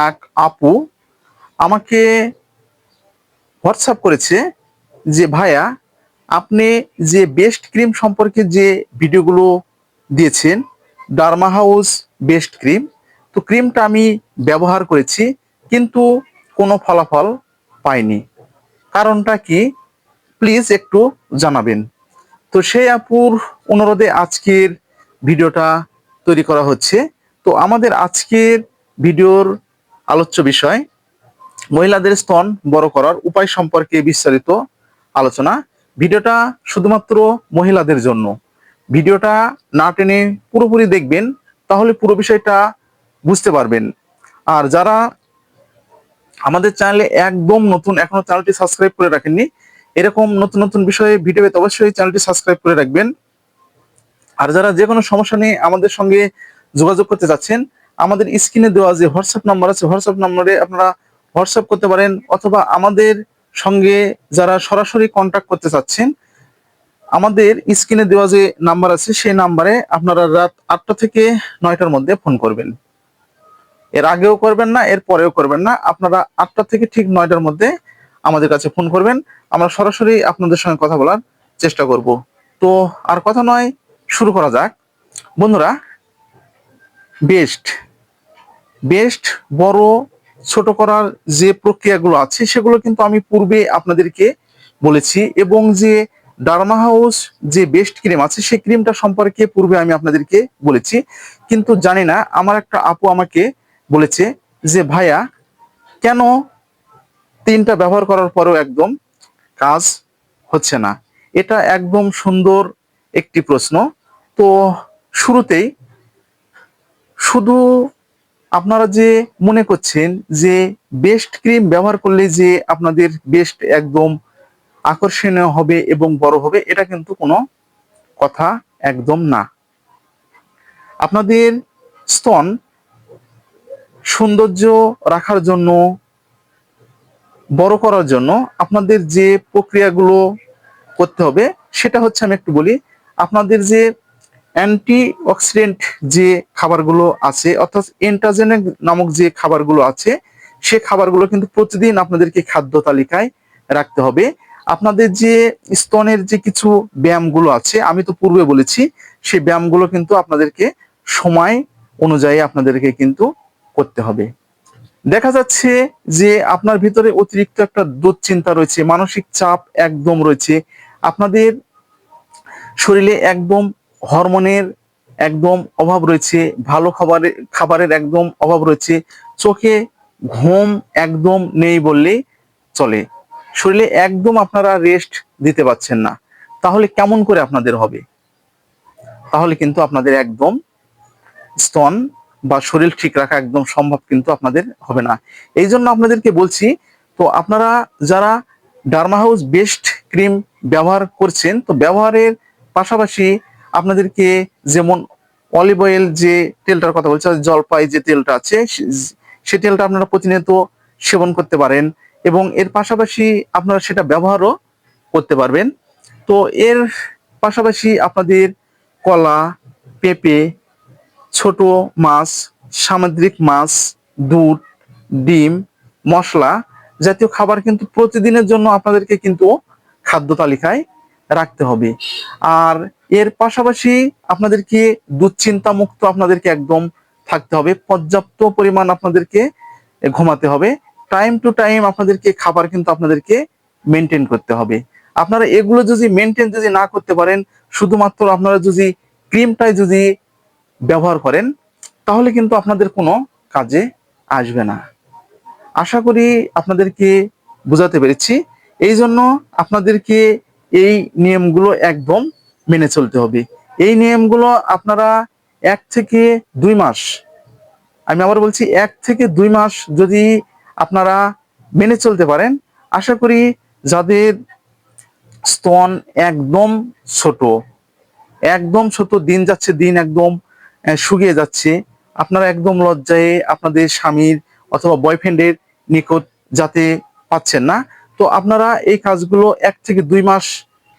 এক আপু আমাকে হোয়াটসঅ্যাপ করেছে যে ভাইয়া, আপনি যে বেস্ট ক্রিম সম্পর্কে যে ভিডিওগুলো দিয়েছেন, ডার্মা হাউস বেস্ট ক্রিম, তো ক্রিমটা আমি ব্যবহার করেছি কিন্তু কোনো ফলাফল পাইনি। কারণটা কি প্লিজ একটু জানাবেন। তো সেই আপুর অনুরোধে আজকের ভিডিওটা তৈরি করা হচ্ছে। তো আমাদের আজকের ভিডিওর আলোচ্য বিষয় মহিলাদের স্তন বড় করার উপায় সম্পর্কে বিস্তারিত আলোচনা। ভিডিওটা শুধুমাত্র মহিলাদের জন্য। ভিডিওটা না টেনে পুরোপুরি দেখবেন, তাহলে পুরো বিষয়টা বুঝতে পারবেন। আর যারা আমাদের চ্যানেলে একদম নতুন, এখনো চ্যানেলটি সাবস্ক্রাইব করে রাখেননি, এরকম নতুন নতুন বিষয়ে ভিডিও পেতে অবশ্যই চ্যানেলটি সাবস্ক্রাইব করে রাখবেন। আর যারা যে কোনো সমস্যা নিয়ে আমাদের সঙ্গে যোগাযোগ করতে চাচ্ছেন, আমাদের স্ক্রিনে দেওয়া যে হোয়াটসঅ্যাপ নাম্বার আছে, হোয়াটসঅ্যাপ নাম্বারে আপনারা হোয়াটসঅ্যাপ করতে পারেন, অথবা আমাদের সঙ্গে যারা সরাসরি কন্ট্যাক্ট করতে চাচ্ছেন, আমাদের স্ক্রিনে দেওয়া যে নাম্বার আছে সেই নাম্বারে আপনারা রাত 8টা থেকে 9টার মধ্যে ফোন করবেন। এর আগেও করবেন না, এর পরেও করবেন না, আপনারা 8টা থেকে ঠিক 9টার মধ্যে আমাদের কাছে ফোন করবেন। আমরা সরাসরি আপনাদের সঙ্গে কথা বলার চেষ্টা করব। তো আর কথা নয়, শুরু করা যাক। বন্ধুরা, বেস্ট বেস্ট বড় ছোট করার যে প্রক্রিয়াগুলো আছে সেগুলো কিন্তু আমি পূর্বে আপনাদেরকে বলেছি, এবং যে ডার্মা হাউস যে বেস্ট ক্রিম আছে সেই ক্রিমটা সম্পর্কে পূর্বে আমি আপনাদেরকে বলেছি। কিন্তু জানি না, আমার একটা আপু আমাকে বলেছে যে ভাইয়া, কেন 3টা ব্যবহার করার পরেও একদম কাজ হচ্ছে না। এটা একদম সুন্দর একটি প্রশ্ন। তো শুরুতেই শুধু আপনারা যে মনে করছেন যে বেস্ট ক্রিম ব্যবহার করলে যে আপনাদের বেস্ট একদম আকর্ষণীয় হবে এবং বড় হবে, এটা কিন্তু কোনো কথা একদম না। আপনাদের স্তন সৌন্দর্য রাখার জন্য, বড় করার জন্য আপনাদের যে প্রক্রিয়াগুলো করতে হবে সেটা হচ্ছে, আমি একটু বলি। আপনাদের যে অ্যান্টি অক্সিডেন্ট যে খাবারগুলো আছে, অর্থাৎ এন্টাজেনিক নামক যে খাবারগুলো আছে, সে খাবারগুলো কিন্তু প্রতিদিন আপনাদেরকে খাদ্য তালিকায় রাখতে হবে। আপনাদের যে স্তনের যে কিছু ব্যায়ামগুলো আছে, আমি তো পূর্বে বলেছি, সেই ব্যায়ামগুলো কিন্তু আপনাদেরকে সময় অনুযায়ী আপনাদেরকে কিন্তু করতে হবে। দেখা যাচ্ছে যে আপনার ভিতরে অতিরিক্ত একটা দুশ্চিন্তা রয়েছে, মানসিক চাপ একদম রয়েছে, আপনাদের শরীরে একদম হরমোনের একদম অভাব রয়েছে, ভালো খাবারের একদম অভাব রয়েছে, চোখে ঘুম একদম নেই বললেই চলে, শরীরে একদম আপনারা রেস্ট দিতে পারছেন না। তাহলে কেমন করে আপনাদের হবে? তাহলে কিন্তু আপনাদের একদম স্তন বা শরীর ঠিক রাখা একদম সম্ভব কিন্তু আপনাদের হবে না। এই জন্য আপনাদেরকে বলছি, তো আপনারা যারা ডার্মা হাউস বেস্ট ক্রিম ব্যবহার করছেন, তো ব্যবহারের পাশাপাশি আপনাদেরকে, যেমন অলিভ অয়েল যে তেলটার কথা বলছে, জলপাই যে তেলটা আছে, সে তেলটা আপনারা প্রতিনিয়ত সেবন করতে পারেন, এবং এর পাশাপাশি আপনারা সেটা ব্যবহারও করতে পারবেন। তো এর পাশাপাশি আপনাদের কলা, পেঁপে, ছোট মাছ, সামুদ্রিক মাছ, দুধ, ডিম, মশলা জাতীয় খাবার কিন্তু প্রতিদিনের জন্য আপনাদেরকে কিন্তু খাদ্য তালিকায় রাখতে হবে। আর এর পাশাপাশি আপনাদেরকে দুশ্চিন্তা মুক্ত আপনাদেরকে একদম থাকতে হবে, পর্যাপ্ত পরিমাণ আপনাদেরকে ঘুমাতে হবে, টাইম টু টাইম আপনাদেরকে খাবার কিন্তু আপনাদেরকে মেনটেন করতে হবে। আপনারা এগুলো যদি মেনটেন যদি না করতে পারেন, শুধুমাত্র আপনারা যদি ক্রিমটাই যদি ব্যবহার করেন, তাহলে কিন্তু আপনাদের কোনো কাজে আসবে না। আশা করি আপনাদেরকে বোঝাতে পেরেছি। এই জন্য আপনাদেরকে এই নিয়মগুলো একদম মেনে চলতে হবে। এই নিয়মগুলো আপনারা 1 থেকে 2 মাস, আমি আবার বলছি 1 থেকে 2 মাস যদি আপনারা মেনে চলতে পারেন, আশা করি যাদের স্তন একদম ছোট, একদম ছোট, দিন যাচ্ছে দিন একদম শুকিয়ে যাচ্ছে, আপনারা একদম লজ্জায় আপনাদের স্বামীর অথবা বয়ফ্রেন্ডের নিকট যাতে পাচ্ছেন না, তো আপনারা এই কাজগুলো 1 থেকে 2 মাস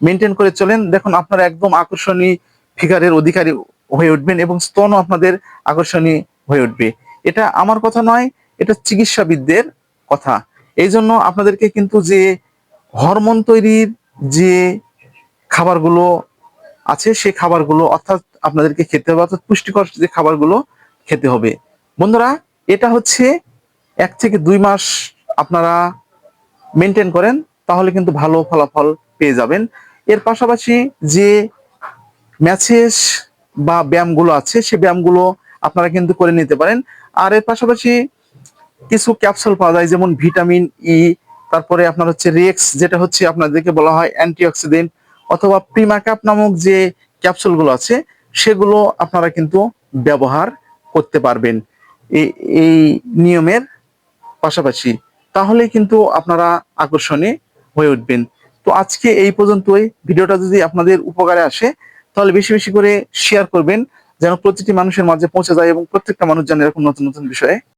মেনটেন করে চলেন, দেখুন আপনারা একদম আকর্ষণীয় ফিগারের অধিকারী হয়ে উঠবেন এবং স্তনও আপনাদের আকর্ষণীয় হয়ে উঠবে। এটা আমার কথা নয়, এটা চিকিৎসাবিদদের কথা। এই জন্য আপনাদেরকে কিন্তু যে হরমোন তৈরির যে খাবারগুলো আছে সেই খাবারগুলো অর্থাৎ আপনাদেরকে খেতে হবে, অর্থাৎ পুষ্টিকর যে খাবারগুলো খেতে হবে। বন্ধুরা, এটা হচ্ছে 1 থেকে 2 মাস আপনারা মেনটেন করেন, তাহলে কিন্তু ভালো ফলাফল পেয়ে যাবেন। এর পাশাপাশি যে ম্যাসেজ বা ব্যায়ামগুলো আছে সেই ব্যায়ামগুলো আপনারা কিন্তু করে নিতে পারেন। আর এর পাশাপাশি কিছু ক্যাপসুল পাওয়া যায়, যেমন ভিটামিন ই, তারপরে আপনার হচ্ছে রেক্স, যেটা হচ্ছে আপনাদেরকে বলা হয় অ্যান্টিঅক্সিডেন্ট, অথবা প্রিমাক্যাপ নামক যে ক্যাপসুলগুলো আছে সেগুলো আপনারা কিন্তু ব্যবহার করতে পারবেন এই নিয়মের পাশাপাশি, তাহলেই কিন্তু আপনারা আকর্ষণীয় হয়ে উঠবেন। তো আজকে এই পর্যন্তই। ভিডিওটা যদি আপনাদের উপকারে আসে তাহলে বেশি বেশি করে শেয়ার করবেন, যেন প্রতিটি মানুষের মাঝে পৌঁছে যায় এবং প্রত্যেকটা মানুষ জানে এরকম নতুন নতুন বিষয়ে